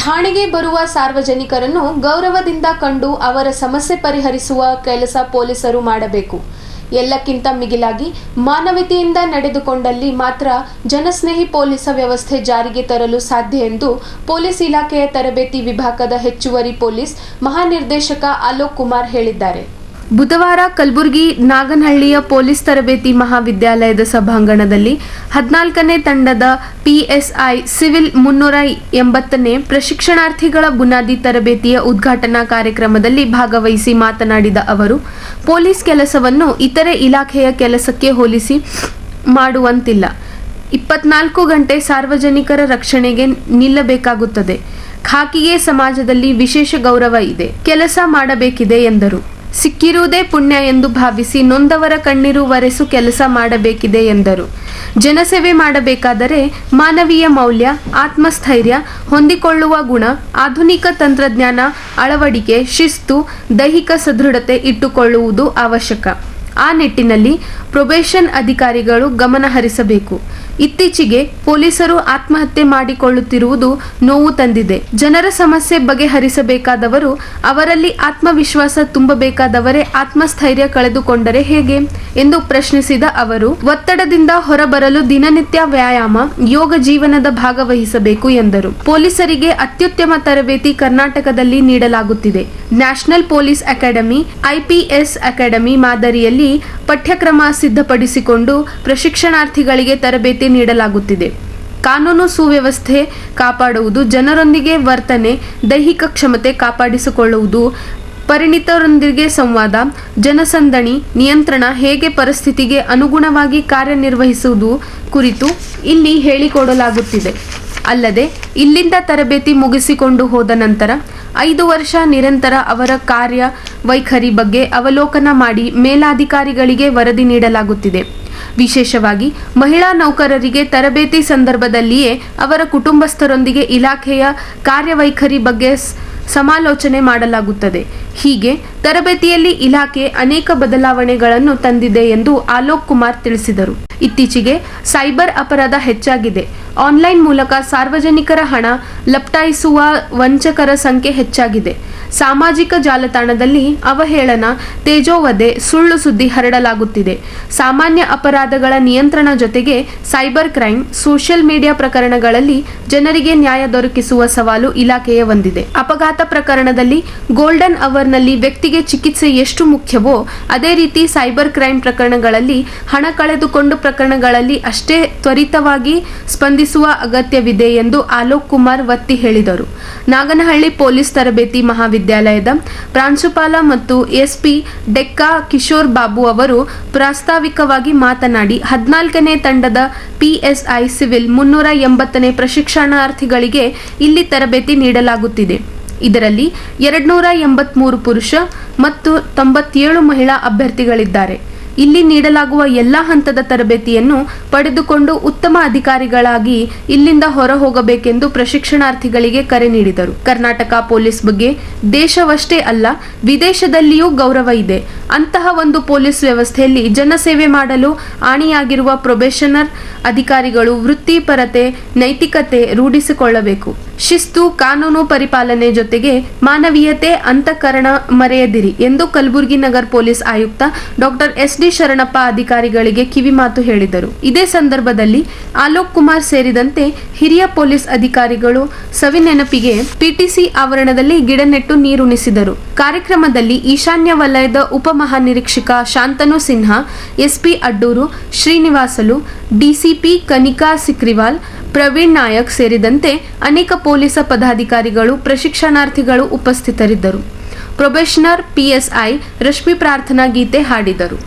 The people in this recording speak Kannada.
ಠಾಣೆಗೆ ಬರುವ ಸಾರ್ವಜನಿಕರನ್ನು ಗೌರವದಿಂದ ಕಂಡು ಅವರ ಸಮಸ್ಯೆ ಪರಿಹರಿಸುವ ಕೆಲಸ ಪೊಲೀಸರು ಮಾಡಬೇಕು. ಎಲ್ಲಕ್ಕಿಂತ ಮಿಗಿಲಾಗಿ ಮಾನವೀಯತೆಯಿಂದ ನಡೆದುಕೊಂಡಲ್ಲಿ ಮಾತ್ರ ಜನಸ್ನೇಹಿ ಪೊಲೀಸ್ ವ್ಯವಸ್ಥೆ ಜಾರಿಗೆ ತರಲು ಸಾಧ್ಯ ಎಂದು ಪೊಲೀಸ್ ಇಲಾಖೆಯ ತರಬೇತಿ ವಿಭಾಗದ ಹೆಚ್ಚುವರಿ ಪೊಲೀಸ್ ಮಹಾನಿರ್ದೇಶಕ ಅಲೋಕ್ ಕುಮಾರ್ ಹೇಳಿದ್ದಾರೆ. ಬುಧವಾರ ಕಲಬುರಗಿ ನಾಗನಹಳ್ಳಿಯ ಪೊಲೀಸ್ ತರಬೇತಿ ಮಹಾವಿದ್ಯಾಲಯದ ಸಭಾಂಗಣದಲ್ಲಿ 14ನೇ ತಂಡದ PSI ಸಿವಿಲ್ 380ನೇ ಪ್ರಶಿಕ್ಷಣಾರ್ಥಿಗಳ ಬುನಾದಿ ತರಬೇತಿಯ ಉದ್ಘಾಟನಾ ಕಾರ್ಯಕ್ರಮದಲ್ಲಿ ಭಾಗವಹಿಸಿ ಮಾತನಾಡಿದ ಅವರು, ಪೊಲೀಸ್ ಕೆಲಸವನ್ನು ಇತರೆ ಇಲಾಖೆಯ ಕೆಲಸಕ್ಕೆ ಹೋಲಿಸಿ ಮಾಡುವಂತಿಲ್ಲ. 24 ಗಂಟೆ ಸಾರ್ವಜನಿಕರ ರಕ್ಷಣೆಗೆ ನಿಲ್ಲಬೇಕಾಗುತ್ತದೆ. ಖಾಕಿಗೆ ಸಮಾಜದಲ್ಲಿ ವಿಶೇಷ ಗೌರವ ಇದೆ, ಕೆಲಸ ಮಾಡಬೇಕಿದೆ ಎಂದರು. ಸಿಕ್ಕಿರುವುದೇ ಪುಣ್ಯ ಎಂದು ಭಾವಿಸಿ ನೊಂದವರ ಕಣ್ಣೀರು ಒರೆಸು ಕೆಲಸ ಮಾಡಬೇಕಿದೆ ಎಂದರು. ಜನಸೇವೆ ಮಾಡಬೇಕಾದರೆ ಮಾನವೀಯ ಮೌಲ್ಯ, ಆತ್ಮಸ್ಥೈರ್ಯ, ಹೊಂದಿಕೊಳ್ಳುವ ಗುಣ, ಆಧುನಿಕ ತಂತ್ರಜ್ಞಾನ ಅಳವಡಿಕೆ, ಶಿಸ್ತು, ದೈಹಿಕ ಸದೃಢತೆ ಇಟ್ಟುಕೊಳ್ಳುವುದು ಅವಶ್ಯಕ. ಆ ನಿಟ್ಟಿನಲ್ಲಿ ಪ್ರೊಬೇಷನ್ ಅಧಿಕಾರಿಗಳು ಗಮನ ಹರಿಸಬೇಕು. ಇತ್ತೀಚೆಗೆ ಪೊಲೀಸರು ಆತ್ಮಹತ್ಯೆ ಮಾಡಿಕೊಳ್ಳುತ್ತಿರುವುದು ನೋವು ತಂದಿದೆ. ಜನರ ಸಮಸ್ಯೆ ಬಗೆಹರಿಸಬೇಕಾದವರು ಅವರಲ್ಲಿ ಆತ್ಮವಿಶ್ವಾಸ ತುಂಬಬೇಕಾದವರೇ ಆತ್ಮಸ್ಥೈರ್ಯ ಕಳೆದುಕೊಂಡರೆ ಹೇಗೆ ಎಂದು ಪ್ರಶ್ನಿಸಿದ ಅವರು, ಒತ್ತಡದಿಂದ ಹೊರಬರಲು ದಿನನಿತ್ಯ ವ್ಯಾಯಾಮ, ಯೋಗ ಜೀವನದ ಭಾಗವಹಿಸಬೇಕು ಎಂದರು. ಪೊಲೀಸರಿಗೆ ಅತ್ಯುತ್ತಮ ತರಬೇತಿ ಕರ್ನಾಟಕದಲ್ಲಿ ನೀಡಲಾಗುತ್ತಿದೆ. National police academy, IPS academy ಮಾದರಿಯಲ್ಲಿ ಪಠ್ಯಕ್ರಮ ಸಿದ್ಧಪಡಿಸಿಕೊಂಡು ಪ್ರಶಿಕ್ಷಣಾರ್ಥಿಗಳಿಗೆ ತರಬೇತಿ ನೀಡಲಾಗುತ್ತಿದೆ. ಕಾನೂನು ಸುವ್ಯವಸ್ಥೆ ಕಾಪಾಡುವುದು, ಜನರೊಂದಿಗೆ ವರ್ತನೆ, ದೈಹಿಕ ಕ್ಷಮತೆ ಕಾಪಾಡಿಸಿಕೊಳ್ಳುವುದು, ಪರಿಣಿತರೊಂದಿಗೆ ಸಂವಾದ, ಜನಸಂದಣಿ ನಿಯಂತ್ರಣ, ಹೇಗೆ ಪರಿಸ್ಥಿತಿಗೆ ಅನುಗುಣವಾಗಿ ಕಾರ್ಯನಿರ್ವಹಿಸುವುದು ಕುರಿತು ಇಲ್ಲಿ ಹೇಳಿಕೊಡಲಾಗುತ್ತಿದೆ. ಅಲ್ಲದೆ ಇಲ್ಲಿಂದ ತರಬೇತಿ ಮುಗಿಸಿಕೊಂಡು ಹೋದ ನಂತರ 5 ವರ್ಷ ನಿರಂತರ ಅವರ ಕಾರ್ಯ ವೈಖರಿ ಬಗ್ಗೆ ಅವಲೋಕನ ಮಾಡಿ ಮೇಲಾಧಿಕಾರಿಗಳಿಗೆ ವರದಿ ನೀಡಲಾಗುತ್ತಿದೆ. ವಿಶೇಷವಾಗಿ ಮಹಿಳಾ ನೌಕರರಿಗೆ ತರಬೇತಿ ಸಂದರ್ಭದಲ್ಲಿಯೇ ಅವರ ಕುಟುಂಬಸ್ಥರೊಂದಿಗೆ ಇಲಾಖೆಯ ಕಾರ್ಯವೈಖರಿ ಬಗ್ಗೆ ಸಮಾಲೋಚನೆ ಮಾಡಲಾಗುತ್ತದೆ. ಹೀಗೆ ತರಬೇತಿಯಲ್ಲಿ ಇಲಾಖೆ ಅನೇಕ ಬದಲಾವಣೆಗಳನ್ನು ತಂದಿದೆ ಎಂದು ಅಲೋಕ್ ಕುಮಾರ್ ತಿಳಿಸಿದರು. ಇತ್ತೀಚೆಗೆ ಸೈಬರ್ ಅಪರಾಧ ಹೆಚ್ಚಾಗಿದೆ. ಆನ್ಲೈನ್ ಮೂಲಕ ಸಾರ್ವಜನಿಕರ ಹಣ ಲಪಟಾಯಿಸುವ ವಂಚಕರ ಸಂಖ್ಯೆ ಹೆಚ್ಚಾಗಿದೆ. ಸಾಮಾಜಿಕ ಜಾಲತಾಣದಲ್ಲಿ ಅವಹೇಳನ, ತೇಜೋವಧೆ, ಸುಳ್ಳು ಸುದ್ದಿ ಹರಡಲಾಗುತ್ತಿದೆ. ಸಾಮಾನ್ಯ ಅಪರಾಧಗಳ ನಿಯಂತ್ರಣ ಜೊತೆಗೆ ಸೈಬರ್ ಕ್ರೈಮ್, ಸೋಷಿಯಲ್ ಮೀಡಿಯಾ ಪ್ರಕರಣಗಳಲ್ಲಿ ಜನರಿಗೆ ನ್ಯಾಯ ದೊರಕಿಸುವ ಸವಾಲು ಇಲಾಖೆಯ ಒಂದಿದೆ. ಅಪಘಾತ ಪ್ರಕರಣದಲ್ಲಿ ಗೋಲ್ಡನ್ ಅವರ್ನಲ್ಲಿ ವ್ಯಕ್ತಿಗೆ ಚಿಕಿತ್ಸೆ ಎಷ್ಟು ಮುಖ್ಯವೋ ಅದೇ ರೀತಿ ಸೈಬರ್ ಕ್ರೈಮ್ ಪ್ರಕರಣಗಳಲ್ಲಿ ಹಣ ಕಳೆದುಕೊಂಡ ಪ್ರಕರಣಗಳಲ್ಲಿ ಅಷ್ಟೇ ತ್ವರಿತವಾಗಿ ಸ್ಪಂದಿಸುವ ಅಗತ್ಯವಿದೆ ಎಂದು ಅಲೋಕ್ ಕುಮಾರ್ ಒತ್ತಿ ಹೇಳಿದರು. ನಾಗನಹಳ್ಳಿ ಪೊಲೀಸ್ ತರಬೇತಿ ಮಹಾವಿದ್ಯಾಲಯದ ಪ್ರಾಂಶುಪಾಲ ಮತ್ತು SP ಡೆಕ್ಕಾ ಕಿಶೋರ್ ಬಾಬು ಅವರು ಪ್ರಾಸ್ತಾವಿಕವಾಗಿ ಮಾತನಾಡಿ, 14ನೇ ತಂಡದ PSI ಸಿವಿಲ್ 380ನೇ ಪ್ರಶಿಕ್ಷಣಾರ್ಥಿಗಳಿಗೆ ಇಲ್ಲಿ ತರಬೇತಿ ನೀಡಲಾಗುತ್ತಿದೆ. ಇದರಲ್ಲಿ 283 ಪುರುಷ ಮತ್ತು 97 ಮಹಿಳಾ ಅಭ್ಯರ್ಥಿಗಳಿದ್ದಾರೆ. ಇಲ್ಲಿ ನೀಡಲಾಗುವ ಎಲ್ಲ ಹಂತದ ತರಬೇತಿಯನ್ನು ಪಡೆದುಕೊಂಡು ಉತ್ತಮ ಅಧಿಕಾರಿಗಳಾಗಿ ಇಲ್ಲಿಂದ ಹೊರ ಹೋಗಬೇಕೆಂದು ಪ್ರಶಿಕ್ಷಣಾರ್ಥಿಗಳಿಗೆ ಕರೆ ನೀಡಿದರು. ಕರ್ನಾಟಕ ಪೊಲೀಸ್ ಬಗ್ಗೆ ದೇಶವಷ್ಟೇ ಅಲ್ಲ ವಿದೇಶದಲ್ಲಿಯೂ ಗೌರವ ಇದೆ. ಅಂತಹ ಒಂದು ಪೊಲೀಸ್ ವ್ಯವಸ್ಥೆಯಲ್ಲಿ ಜನಸೇವೆ ಮಾಡಲು ಆಣಿಯಾಗಿರುವ ಪ್ರೊಬೇಷನರ್ ಅಧಿಕಾರಿಗಳು ವೃತ್ತಿಪರತೆ, ನೈತಿಕತೆ ರೂಢಿಸಿಕೊಳ್ಳಬೇಕು. ಶಿಸ್ತು, ಕಾನೂನು ಪರಿಪಾಲನೆ ಜೊತೆಗೆ ಮಾನವೀಯತೆ, ಅಂತಃಕರಣ ಮರೆಯದಿರಿ ಎಂದು ಕಲಬುರಗಿ ನಗರ ಪೊಲೀಸ್ ಆಯುಕ್ತ ಡಾಕ್ಟರ್ SD ಶರಣಪ್ಪ ಅಧಿಕಾರಿಗಳಿಗೆ ಕಿವಿಮಾತು ಹೇಳಿದರು. ಇದೇ ಸಂದರ್ಭದಲ್ಲಿ ಅಲೋಕ್ ಕುಮಾರ್ ಸೇರಿದಂತೆ ಹಿರಿಯ ಪೊಲೀಸ್ ಅಧಿಕಾರಿಗಳು ಸವಿನೆನಪಿಗೆ PTC ಆವರಣದಲ್ಲಿ ಗಿಡ ನೆಟ್ಟು ನೀರುಣಿಸಿದರು. ಕಾರ್ಯಕ್ರಮದಲ್ಲಿ ಈಶಾನ್ಯ ವಲಯದ ಉಪಮಹಾನಿರೀಕ್ಷಕ ಶಾಂತನು ಸಿನ್ಹಾ, SP ಅಡ್ಡೂರು ಶ್ರೀನಿವಾಸಲು, DCP ಕನಿಕಾ ಸಿಕ್ರಿವಾಲ್, ಪ್ರವೀಣ್ ನಾಯಕ್ ಸೇರಿದಂತೆ ಅನೇಕ ಪೊಲೀಸ್ ಪದಾಧಿಕಾರಿಗಳು, ಪ್ರಶಿಕ್ಷಣಾರ್ಥಿಗಳು ಉಪಸ್ಥಿತರಿದ್ದರು. ಪ್ರೊಬೇಷನರ್ PSI ರಶ್ಮಿ ಪ್ರಾರ್ಥನಾ ಗೀತೆ ಹಾಡಿದರು.